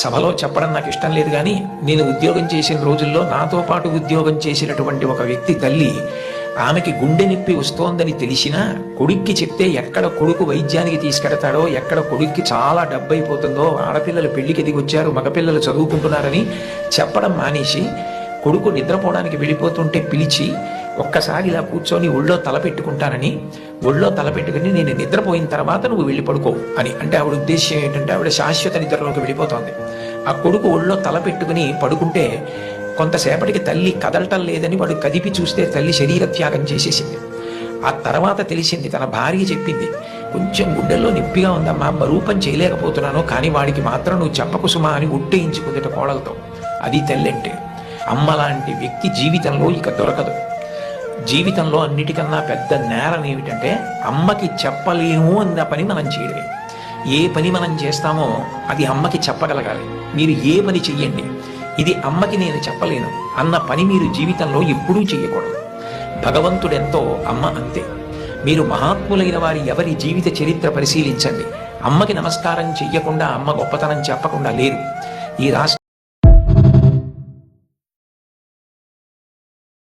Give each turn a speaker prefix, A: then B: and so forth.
A: సభలో చెప్పడం నాకు ఇష్టం లేదు, కానీ నేను ఉద్యోగం చేసిన రోజుల్లో నాతో పాటు ఉద్యోగం చేసినటువంటి ఒక వ్యక్తి తల్లి, ఆమెకి గుండె నొప్పి వస్తోందని తెలిసినా కొడుక్కి చెప్తే ఎక్కడ కొడుకు వైద్యానికి తీసుకెడతాడో, ఎక్కడ కొడుక్కి చాలా డబ్బు అయిపోతుందో, ఆడపిల్లలు పెళ్లికి ఎదిగొచ్చారు, మగపిల్లలు చదువుకుంటున్నారని చెప్పడం మానేసి కొడుకు నిద్రపోవడానికి వెళ్ళిపోతుంటే పిలిచి ఒక్కసారి ఇలా కూర్చొని ఒళ్ళో తలపెట్టుకుంటానని, ఒళ్ళో తలపెట్టుకుని నేను నిద్రపోయిన తర్వాత నువ్వు వెళ్ళి పడుకో అని అంటే ఆవిడ ఉద్దేశ్యం ఏంటంటే ఆవిడ శాశ్వత నిద్రలోకి వెళ్ళిపోతోంది. ఆ కొడుకు ఒళ్ళో తలపెట్టుకుని పడుకుంటే కొంతసేపటికి తల్లి కదలటం లేదని వాడు కదిపి చూస్తే తల్లి శరీర త్యాగం చేసేసింది. ఆ తర్వాత తెలిసింది, తన భార్య చెప్పింది, కొంచెం గుండెల్లో నొప్పిగా ఉందమ్మా, బరువు పని చేయలేకపోతున్నాను, కానీ వాడికి మాత్రం నువ్వు చెప్పకు సుమా అని ఒట్టేయించుకుందట కోడలతో. అది తల్లి అంటే. అమ్మ లాంటి వ్యక్తి జీవితంలో ఇక దొరకదు. జీవితంలో అన్నిటికన్నా పెద్ద నేరం ఏమిటంటే అమ్మకి చెప్పలేము అన్న పని మనం చేయడమే. ఏ పని మనం చేస్తామో అది అమ్మకి చెప్పగలగాలి. మీరు ఏ పని చెయ్యండి, ఇది అమ్మకి నేను చెప్పలేను అన్న పని మీరు జీవితంలో ఎప్పుడూ చెయ్యకూడదు. భగవంతుడెంతో అమ్మ అంతే. మీరు మహాత్ములైన వారి ఎవరి జీవిత చరిత్ర పరిశీలించండి. అమ్మకి నమస్కారం చెయ్యకుండా, అమ్మ గొప్పతనం చెప్పకుండా లేరు. ఈ రాష్ట్ర